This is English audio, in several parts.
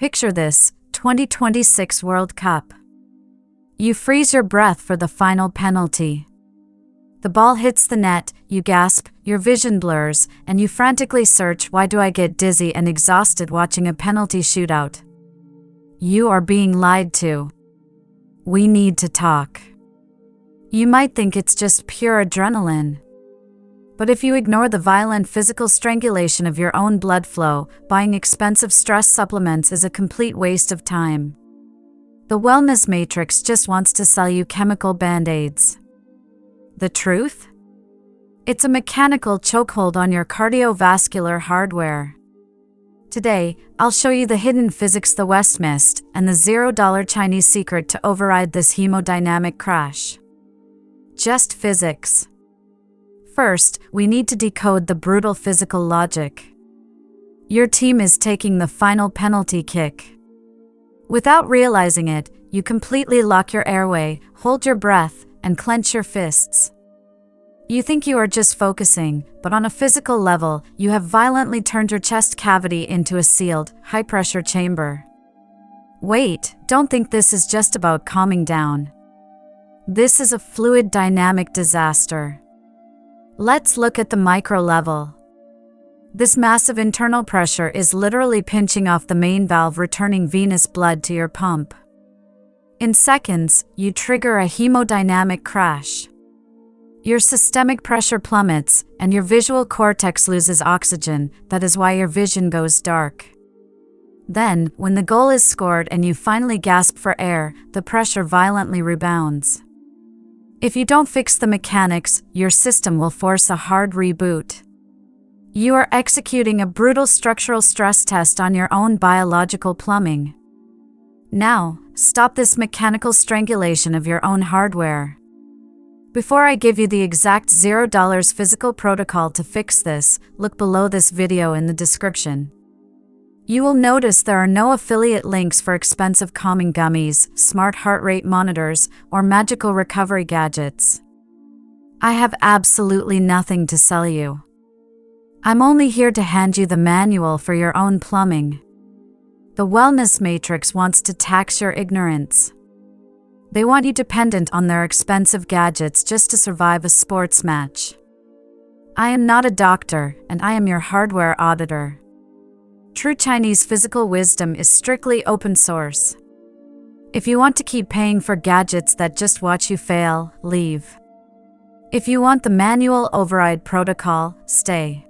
Picture this, 2026 World Cup. You freeze your breath for the final penalty. The ball hits the net, you gasp, your vision blurs, and you frantically search, why do I get dizzy and exhausted watching a penalty shootout? You are being lied to. We need to talk. You might think it's just pure adrenaline. But if you ignore the violent physical strangulation of your own blood flow, buying expensive stress supplements is a complete waste of time. The wellness matrix just wants to sell you chemical band-aids. The truth? It's a mechanical chokehold on your cardiovascular hardware. Today, I'll show you the hidden physics, the West Mist, and the $0 Chinese secret to override this hemodynamic crash. Just physics. First, we need to decode the brutal physical logic. Your team is taking the final penalty kick. Without realizing it, you completely lock your airway, hold your breath, and clench your fists. You think you are just focusing, but on a physical level, you have violently turned your chest cavity into a sealed, high-pressure chamber. Wait, don't think this is just about calming down. This is a fluid dynamic disaster. Let's look at the micro level. This massive internal pressure is literally pinching off the main valve, returning venous blood to your pump. In seconds, you trigger a hemodynamic crash. Your systemic pressure plummets, and your visual cortex loses oxygen. That is why your vision goes dark. Then, when the goal is scored and you finally gasp for air, the pressure violently rebounds. If you don't fix the mechanics, your system will force a hard reboot. You are executing a brutal structural stress test on your own biological plumbing. Now, stop this mechanical strangulation of your own hardware. Before I give you the exact $0 physical protocol to fix this, look below this video in the description. You will notice there are no affiliate links for expensive calming gummies, smart heart rate monitors, or magical recovery gadgets. I have absolutely nothing to sell you. I'm only here to hand you the manual for your own plumbing. The wellness matrix wants to tax your ignorance. They want you dependent on their expensive gadgets just to survive a sports match. I am not a doctor, and I am your hardware auditor. True Chinese physical wisdom is strictly open source. If you want to keep paying for gadgets that just watch you fail, leave. If you want the manual override protocol, stay.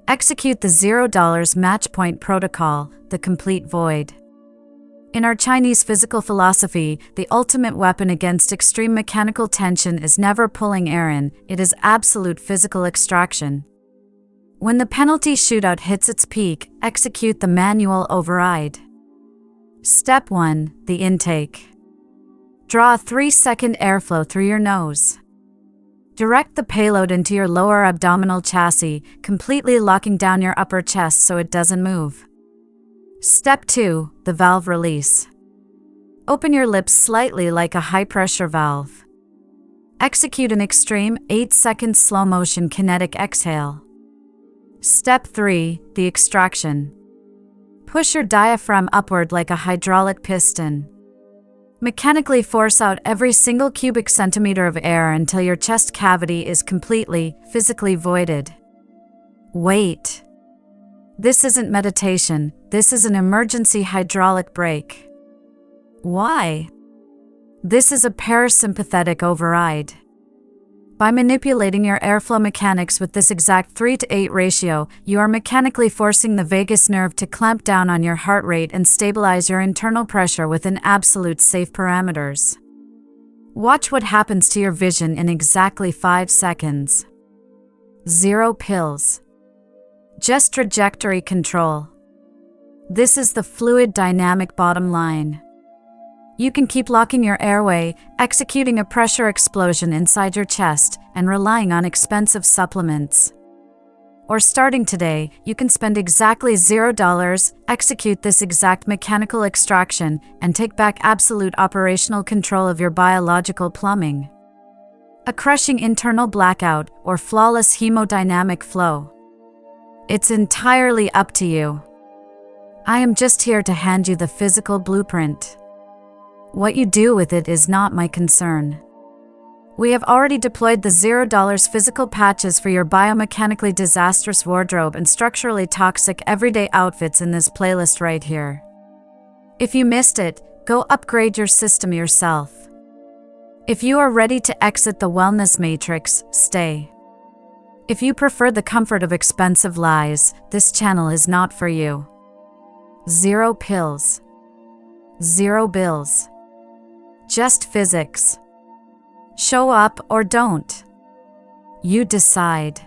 Execute the $0 match point protocol, the complete void. In our Chinese physical philosophy, the ultimate weapon against extreme mechanical tension is never pulling air in, it is absolute physical extraction. When the penalty shootout hits its peak, execute the manual override. Step 1. The intake. Draw a 3-second airflow through your nose. Direct the payload into your lower abdominal chassis, completely locking down your upper chest so it doesn't move. Step 2. The valve release. Open your lips slightly like a high-pressure valve. Execute an extreme, 8-second slow-motion kinetic exhale. Step 3. The extraction. Push your diaphragm upward like a hydraulic piston. Mechanically force out every single cubic centimeter of air until your chest cavity is completely, physically voided. Wait. This isn't meditation, this is an emergency hydraulic brake. Why? This is a parasympathetic override. By manipulating your airflow mechanics with this exact 3:8 ratio, you are mechanically forcing the vagus nerve to clamp down on your heart rate and stabilize your internal pressure within absolute safe parameters. Watch what happens to your vision in exactly 5 seconds. 0 pills. Just trajectory control. This is the fluid dynamic bottom line. You can keep locking your airway, executing a pressure explosion inside your chest, and relying on expensive supplements. Or starting today, you can spend exactly $0, execute this exact mechanical extraction, and take back absolute operational control of your biological plumbing. A crushing internal blackout or flawless hemodynamic flow. It's entirely up to you. I am just here to hand you the physical blueprint. What you do with it is not my concern. We have already deployed the $0 physical patches for your biomechanically disastrous wardrobe and structurally toxic everyday outfits in this playlist right here. If you missed it, go upgrade your system yourself. If you are ready to exit the wellness matrix, stay. If you prefer the comfort of expensive lies, this channel is not for you. 0 pills. 0 bills. Just physics. Show up or don't. You decide.